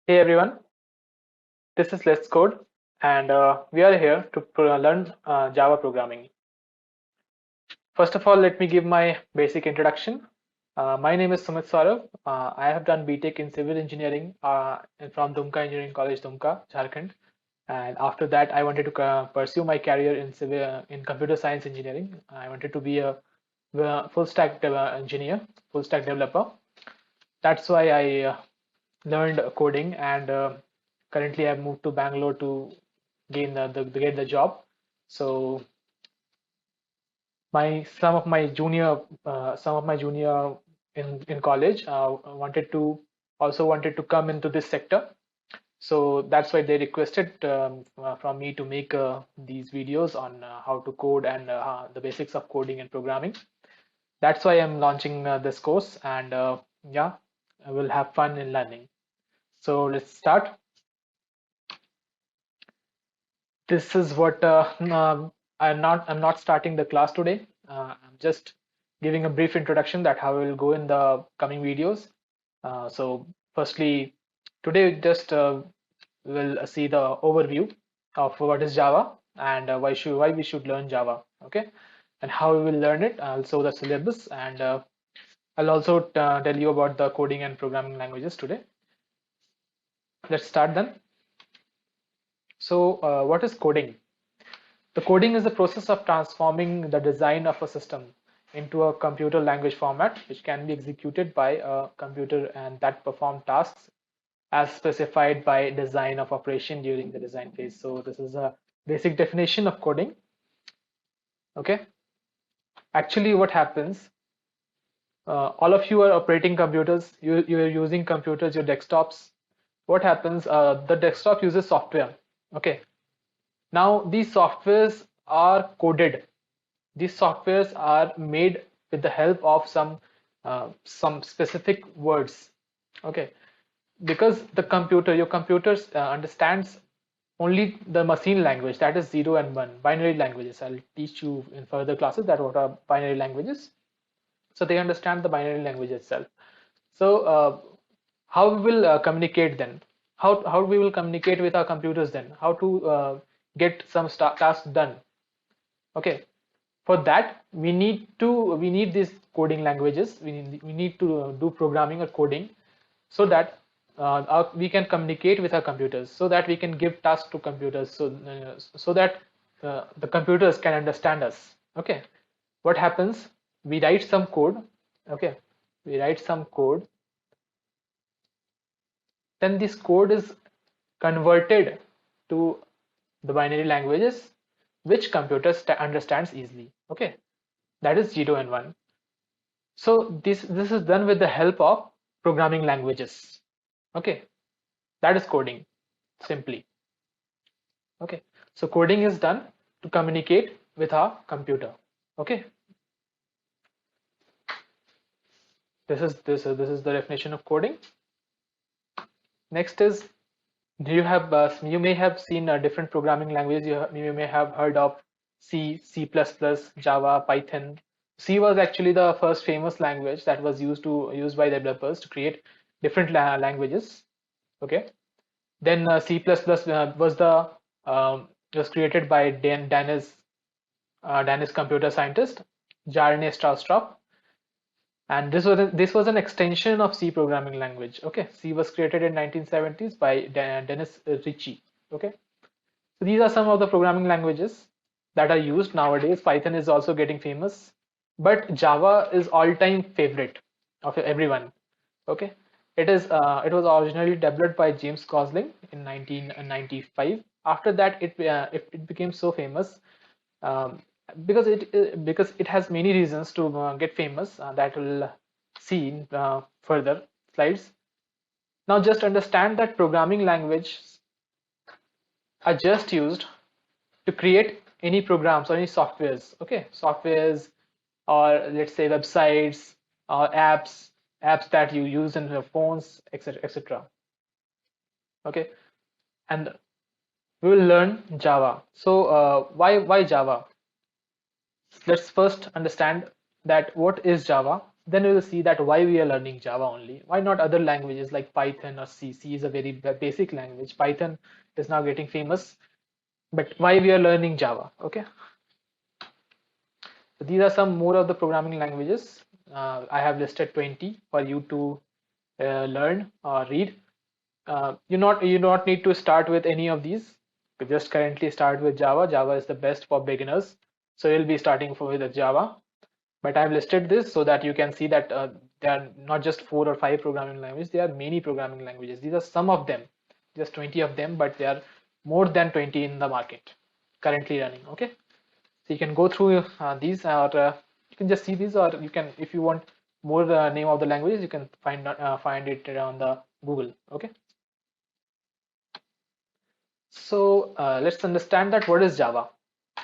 Hey everyone, this is Let's Code, and we are here to learn Java programming. First of all, let me give my basic introduction. My name is Sumit Saurav. I have done BTech in Civil Engineering from Dumka Engineering College, Dumka, Jharkhand. And after that, I wanted to pursue my career in computer science engineering. I wanted to be a full stack engineer, full stack developer. That's why I learned coding, and currently I've moved to Bangalore to get the job. So my some of my junior in college wanted to come into this sector. So that's why they requested from me to make these videos on how to code and the basics of coding and programming. That's why I'm launching this course, and yeah, I will have fun in learning. So let's start. This is what I'm not starting the class today. I'm just giving a brief introduction that how we will go in the coming videos. So firstly, today just we'll see the overview of what is Java and why we should learn Java. Okay, and how we will learn it. Also the syllabus, and I'll also tell you about the coding and programming languages today. Let's start then. So what is coding? The coding is the process of transforming the design of a system into a computer language format which can be executed by a computer and that perform tasks as specified by design of operation during the design phase. So this is a basic definition of coding. Okay. Actually, what happens? All of you are operating computers. You're using computers, your desktops. What happens? The desktop uses software. Okay. Now these softwares are coded. These softwares are made with the help of some specific words. Okay, because your computer understands only the machine language, that is 0 and 1 binary languages. I'll teach you in further classes that what are binary languages. So they understand the binary language itself. So how we will communicate then? How we will communicate with our computers then? How to get some tasks done? Okay, for that we need these coding languages. We need to do programming or coding so that we can communicate with our computers, so that we can give tasks to computers, so that the computers can understand us. Okay, what happens? We write some code. Okay, we write some code, then this code is converted to the binary languages which computers understands easily. Okay, that is 0 and 1. So this is done with the help of programming languages. Okay, that is coding simply. Okay, so coding is done to communicate with our computer. Okay, this is the definition of coding. Next is, you may have seen different programming languages. You may have heard of C, C++, Java, Python. C was actually the first famous language that was used by developers to create different languages. Okay, then C++ was created by Danish computer scientist Jarne Stroustrup, and this was an extension of C programming language. Okay, C was created in 1970s by Dennis Ritchie. Okay, so these are some of the programming languages that are used nowadays. Python is also getting famous, but Java is all-time favorite of everyone. Okay, it was originally developed by James Gosling in 1995. After that, it became so famous um, because it has many reasons to get famous that we'll see in further slides. Now, just understand that programming languages are just used to create any programs or any softwares. Okay, softwares, or let's say websites or apps that you use in your phones, etc., etc. Okay, and we will learn Java. So why Java? Let's first understand that what is Java. then we will see that why we are learning Java only. Why not other languages like Python or C? C is a very basic language. Python is now getting famous, but why we are learning Java? Okay, so these are some more of the programming languages. I have listed 20 for you to learn or read. You not need to start with any of these. You just currently start with Java. Java is the best for beginners. So you'll be starting with Java. But I've listed this so that you can see that there are not just 4 or 5 programming languages. There are many programming languages. These are some of them, just 20 of them, but there are more than 20 in the market currently running. Okay, so you can go through these, or you can just see these, or you can, if you want more name of the languages, you can find it on the Google. Okay. So let's understand that what is Java.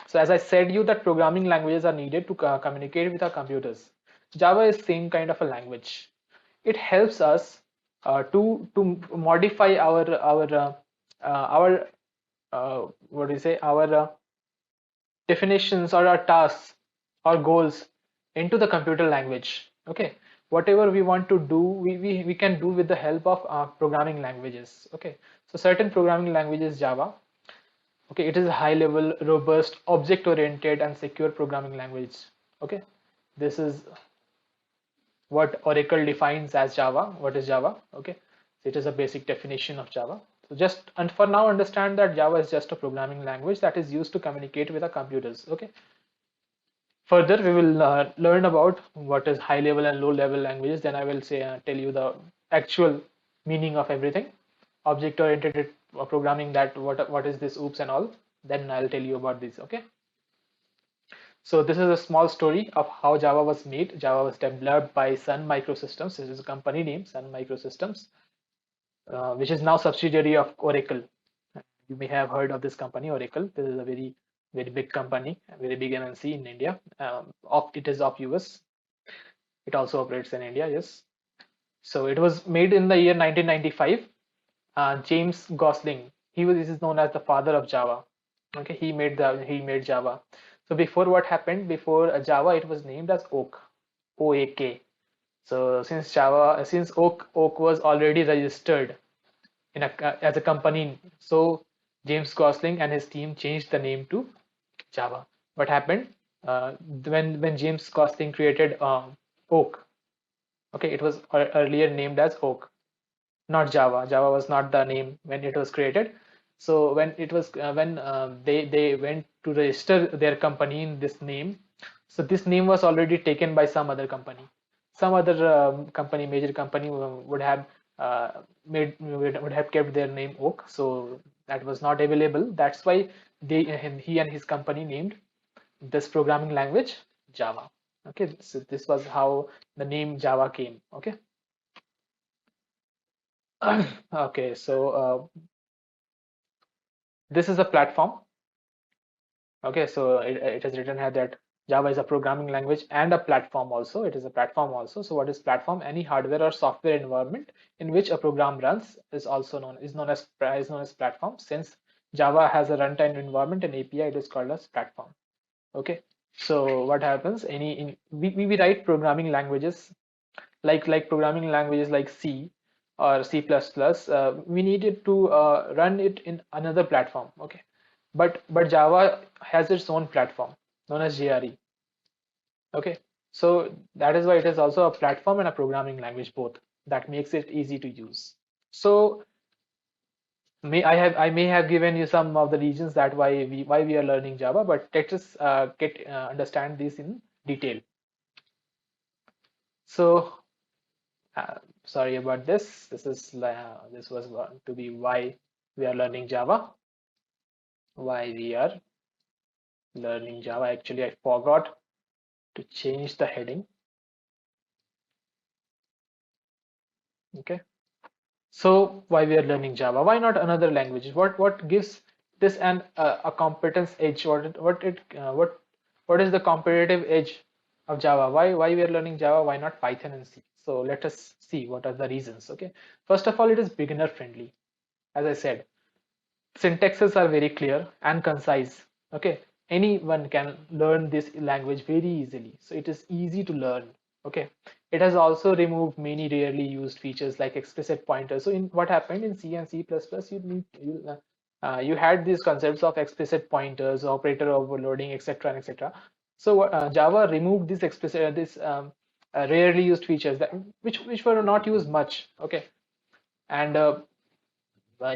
So as I said you that programming languages are needed to communicate with our computers. Java is same kind of a language. It helps us to modify our what do you say, our definitions or our tasks or goals into the computer language. Okay, whatever we want to do, we can do with the help of programming languages. Okay, so certain programming languages, Java. Okay, it is a high level, robust, object oriented and secure programming language. Okay, this is what Oracle defines as Java. What is Java? Okay, so it is a basic definition of Java. So just, and for now, understand that Java is just a programming language that is used to communicate with our computers. Okay, further we will learn about what is high level and low level languages. Then I will say tell you the actual meaning of everything. Object oriented programming, that what is this oops and all. Then I'll tell you about this. Okay, so this is a small story of how Java was made. Java was developed by Sun Microsystems. This is a company name, Sun Microsystems, which is now subsidiary of Oracle. You may have heard of this company, Oracle. This is a very big company, a very big MNC in India. It is of US. It also operates in India. Yes. So it was made in the year 1995. James Gosling. This is known as the father of Java. Okay, he made Java. So before, what happened before Java, it was named as Oak, OAK. So since Oak was already registered in as a company, so James Gosling and his team changed the name to Java. What happened when James Gosling created Oak? Okay, it was earlier named as Oak, not Java. Java was not the name when it was created. So when they went to register their company in this name, so this name was already taken by some other company. Some other company, major company, would have would have kept their name Oak. So that was not available. That's why he and his company named this programming language Java. Okay, so this was how the name Java came. Okay. Okay, so this is a platform. Okay, so it is written here that Java is a programming language and a platform also. It is a platform also. So what is platform? Any hardware or software environment in which a program runs is known as platform. Since Java has a runtime environment and API, it is called as platform. Okay, so what happens? We write programming languages like programming languages like C or C++, we needed to run it in another platform. Okay, but Java has its own platform known as JRE. Okay, so that is why it is also a platform and a programming language both. That makes it easy to use. So I may have given you some of the reasons that why we are learning Java, but let us get understand this in detail. So uh, sorry about this. This was going to be why we are learning Java. Why we are learning Java. Actually, I forgot to change the heading. Okay. So why we are learning Java? Why not another language? What gives this a competence edge? What is the competitive edge of Java? Why we are learning Java? Why not Python and C? So let us see what are the reasons. Okay. First of all, it is beginner friendly. As I said, syntaxes are very clear and concise. Okay, anyone can learn this language very easily. So it is easy to learn. Okay, it has also removed many rarely used features like explicit pointers. So in what happened in C and C++, you had these concepts of explicit pointers, operator overloading, etc. and etc. So Java removed these explicit this rarely used features that which were not used much. Okay, and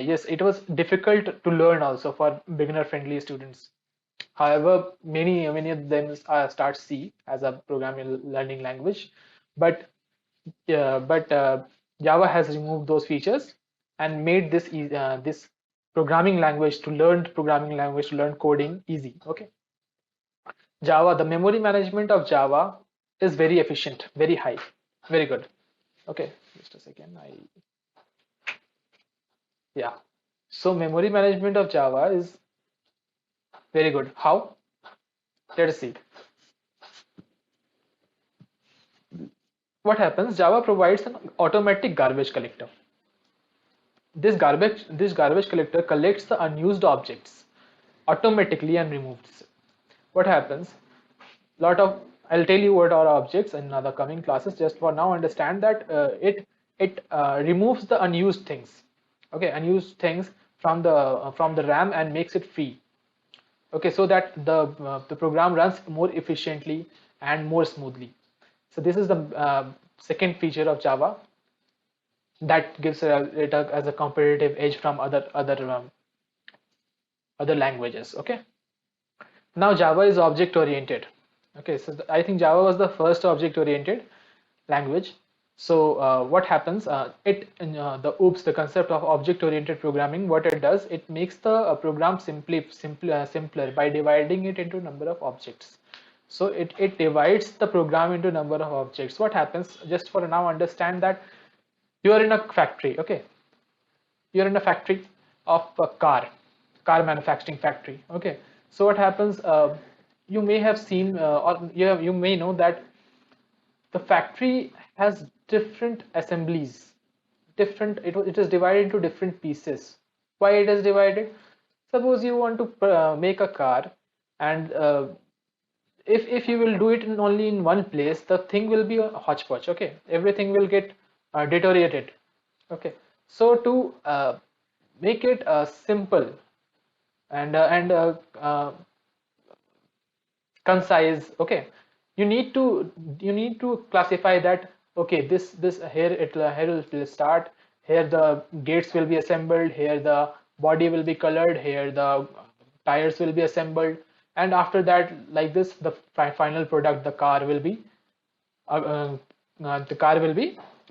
yes, it was difficult to learn also for beginner friendly students. However, many of them start C as a programming learning language, but Java has removed those features and made this programming language to learn coding easy. Okay, Java, the memory management of Java is very efficient, very high, very good. Okay, just a second. Yeah. So memory management of Java is very good. How? Let us see. What happens? Java provides an automatic garbage collector. This garbage collector collects the unused objects automatically and removes it. What happens? Lot of I'll tell you what are objects in the coming classes. Just for now, understand that it removes the unused things. Okay, unused things from the RAM and makes it free. Okay, so that the program runs more efficiently and more smoothly. So this is the second feature of Java that gives it as a competitive edge from other languages. Okay, now Java is object oriented. Okay, so I think Java was the first object oriented language. So what happens? The concept of object oriented programming. What it does, it makes the program simpler by dividing it into number of objects. So it divides the program into number of objects. What happens? Just for now, understand that you are in a factory. Okay, you're in a factory of a car manufacturing factory. Okay, so what happens, you may have seen or you may know that the factory has different assemblies, it is divided into different pieces. Why it is divided? Suppose you want to make a car, and if you will do it only in one place, the thing will be a hodgepodge. Okay, everything will get deteriorated. Okay, so to make it simple and concise. Okay, you need to classify that. Okay, this here it will start. Here the gates will be assembled. Here the body will be colored. Here the tires will be assembled. And after that, like this, the final product, the car will be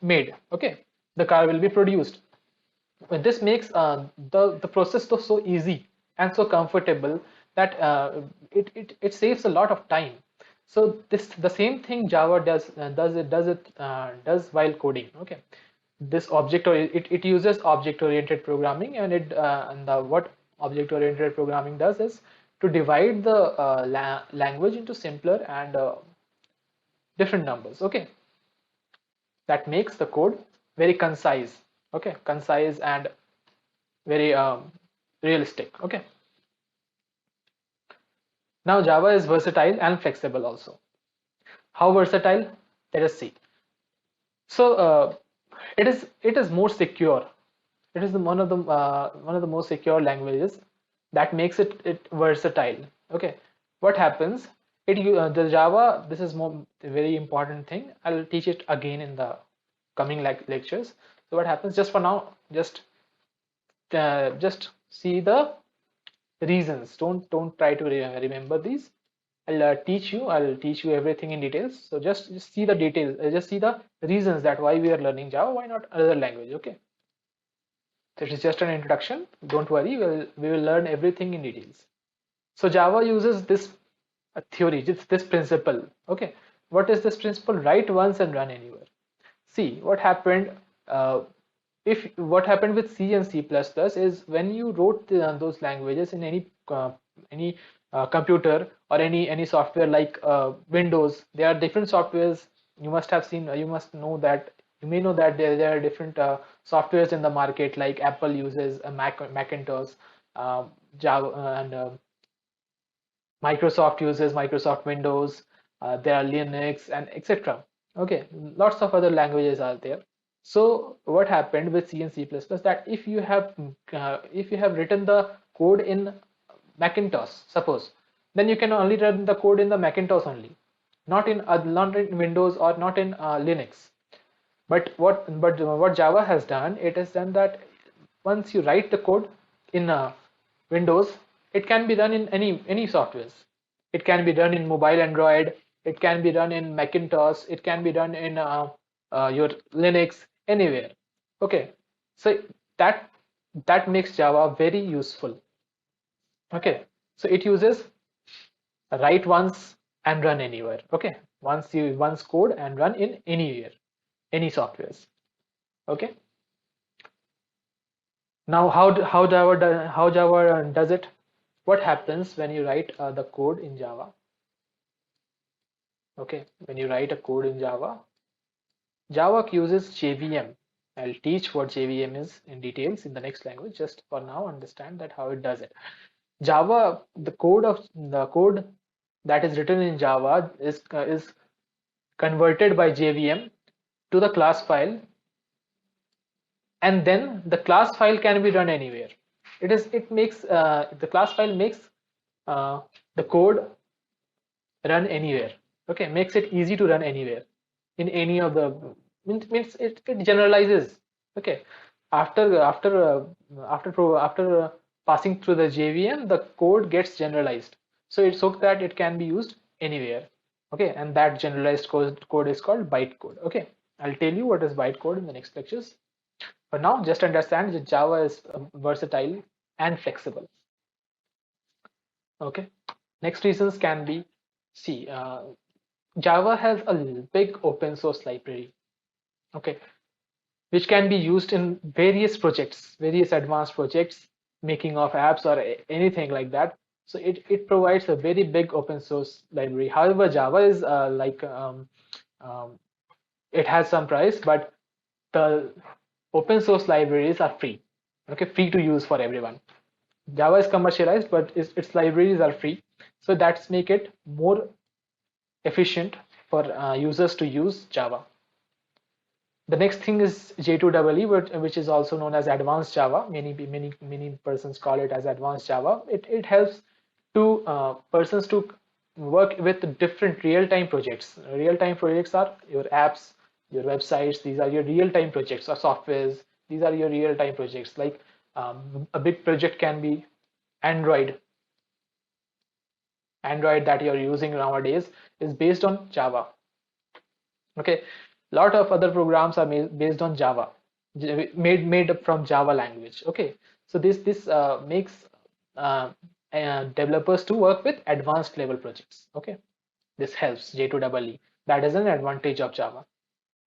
made. Okay, the car will be produced. But this makes the process so easy and so comfortable that it saves a lot of time. So this the same thing Java does while coding. Okay, this it uses object oriented programming, and what object oriented programming does is to divide the language into simpler and different numbers. Okay, that makes the code very concise. Okay, concise and very realistic. Okay, now Java is versatile and flexible also. How versatile? Let us see. So it is more secure. It is one of the most secure languages that makes it versatile. Okay, what happens? The Java, this is more very important thing. I'll teach it again in the coming lectures. So what happens? Just for now, just see the reasons. Don't try to remember these. I'll teach you everything in details. So just see the details. Just see the reasons that why we are learning Java, why not other language. Okay, so it is just an introduction. Don't worry, we will learn everything in details. So Java uses this theory, this principle. Okay, what is this principle? Write once and run anywhere. See what happened. If what happened with C and C++ is when you wrote those languages in any computer or any software like Windows, there are different softwares. You must have seen, you must know that, you may know that there are different softwares in the market, like Apple uses a Macintosh, Java, and Microsoft uses Microsoft Windows. There are Linux and etc. Okay, lots of other languages are there. So what happened with C and C++ that if you have written the code in Macintosh, suppose, then you can only run the code in the Macintosh only, not in Windows or not in Linux. But what Java has done, it has done that once you write the code in Windows, it can be done in any softwares. It can be done in mobile Android. It can be done in Macintosh. It can be done in your Linux, anywhere. Okay, so that that makes Java very useful. Okay, so it uses write once and run anywhere. Okay, once code and run in anywhere, any softwares. Okay. Now, how Java does it? What happens when you write the code in Java? Okay, when you write a code in Java, Java uses JVM. I'll teach what JVM is in details in the next language. Just for now, understand that how it does it. Java, the code that is written in Java is converted by JVM to the class file, and then the class file can be run anywhere. It makes the class file makes uh, the code run anywhere. Okay, makes it easy to run anywhere in any of the means it generalizes. Okay, after passing through the JVM, the code gets generalized, so it's so that it can be used anywhere. Okay, and that generalized code is called bytecode. Okay, I'll tell you what is bytecode in the next lectures. For now, just understand that Java is versatile and flexible. Okay, next reasons can be, see, Java has a big open source library, okay, which can be used in various projects, various advanced projects, making of apps or anything like that. So it provides a very big open source library. However, Java is um, it has some price, but the open source libraries are free, okay, free to use for everyone. Java is commercialized, but its libraries are free, so that's make it more efficient for users to use Java. The next thing is J2EE, which is also known as Advanced Java. Many persons call it as Advanced Java. It helps to persons to work with different real-time projects. Real-time projects are your apps, your websites. These are your real-time projects or softwares. These are your real-time projects. Like a big project can be Android. Android that you're using nowadays is based on Java. Okay, lot of other programs are based on Java, made up from Java language. Okay, so this makes uh, developers to work with advanced level projects. Okay, this helps J2EE. That is an advantage of Java.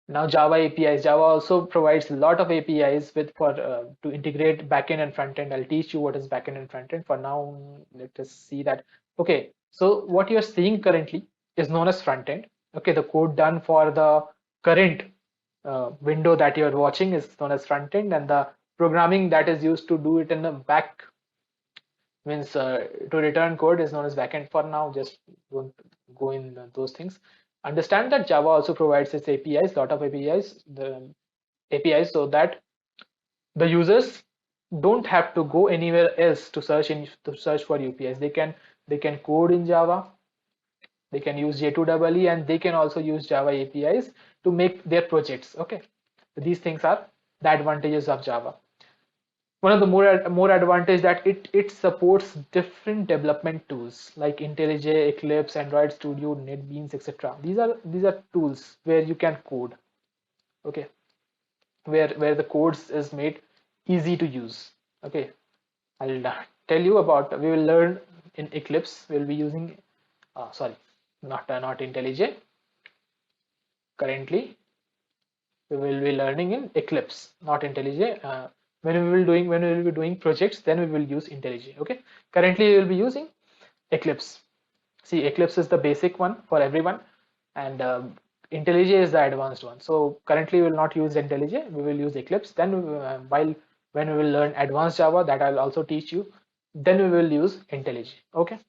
Now Java APIs. Java also provides a lot of APIs with for to integrate backend and frontend. I'll teach you what is backend and frontend. For now, let us see that. Okay, so what you're seeing currently is known as frontend. Okay, the code done for the current window that you're watching is known as frontend, and the programming that is used to do it in the back means to return code is known as backend. For now, just don't go in those things. Understand that Java also provides its APIs, lot of APIs, so that the users don't have to go anywhere else to search for UPIs. They can code in Java, they can use J2EE, and they can also use Java APIs to make their projects. Okay, so these things are the advantages of Java. One of the more advantage that it supports different development tools like IntelliJ, Eclipse, Android Studio, NetBeans, etc. These are tools where you can code. Okay, where the codes is made easy to use. Okay, I'll tell you about. We will learn in Eclipse. We'll be using. Sorry, not IntelliJ. Currently, we will be learning in Eclipse, not IntelliJ. When we will be doing projects, then we will use IntelliJ. Okay. Currently, we will be using Eclipse. See, Eclipse is the basic one for everyone, and IntelliJ is the advanced one. So currently, we will not use IntelliJ. We will use Eclipse. Then, when we will learn advanced Java, that I'll also teach you, then we will use IntelliJ. Okay.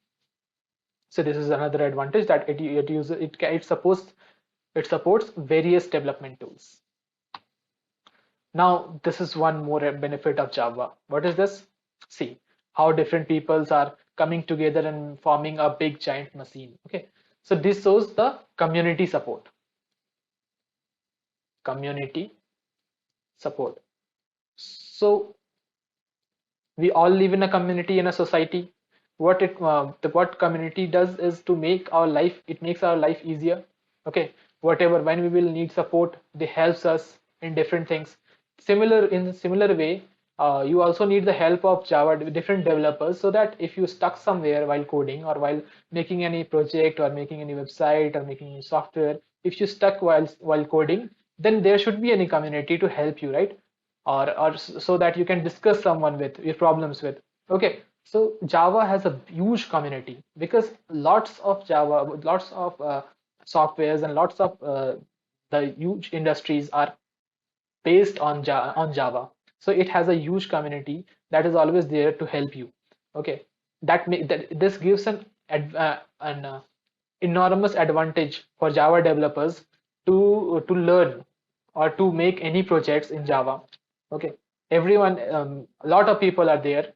So this is another advantage that it supports It supports various development tools. Now, this is one more benefit of Java. What is this? See how different peoples are coming together and forming a big giant machine. Okay, so this shows the community support. Community support. So we all live in a community, in a society. What community does is to make our life, it makes our life easier. Okay, whatever, when we will need support, they helps us in different things. Similar way, you also need the help of Java different developers, so that if you stuck somewhere while coding or while making any project or making any website or making any software, if you stuck while coding, then there should be any community to help you, right? Or so that you can discuss someone with your problems with. Okay, so Java has a huge community because lots of softwares and lots of the huge industries are based on Java. So it has a huge community that is always there to help you. Okay, this gives an enormous advantage for Java developers to learn or to make any projects in Java. Okay, everyone, a lot of people are there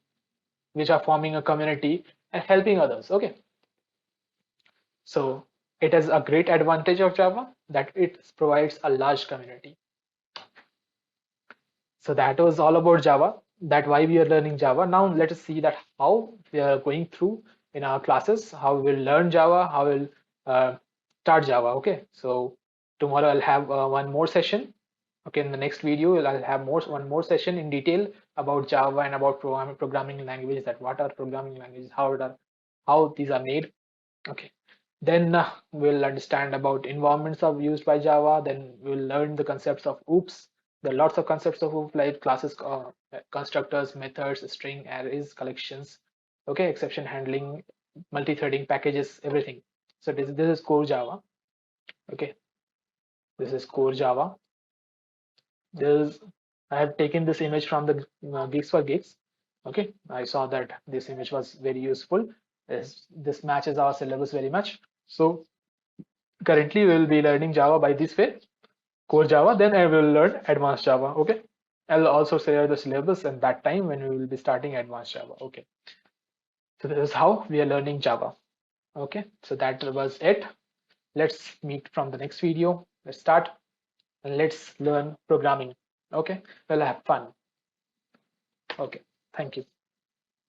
which are forming a community and helping others. Okay, so it has a great advantage of Java that it provides a large community. So that was all about Java. That why we are learning Java. Now let us see that how we are going through in our classes, how we will learn Java, how we'll uh, start Java. Okay, so tomorrow I'll have one more session. Okay, in the next video I'll have one more session in detail about Java and about programming languages. That what are programming languages, how these are made. Okay, then we'll understand about environments of used by Java. Then we'll learn the concepts of OOPs. There are lots of concepts of OOP like classes, constructors, methods, string, arrays, collections. Okay, exception handling, multi-threading packages, everything. So this is core Java. Okay, this is core Java. This I have taken this image from the Geeks for Geeks. Okay, I saw that this image was very useful. This matches our syllabus very much. So currently we will be learning Java by this way, core Java, then I will learn advanced Java. Okay, I'll also share the syllabus at that time when we will be starting advanced Java. Okay, so this is how we are learning Java. Okay, so that was it. Let's meet from the next video. Let's start and let's learn programming. Okay, we'll have fun. Okay, thank you.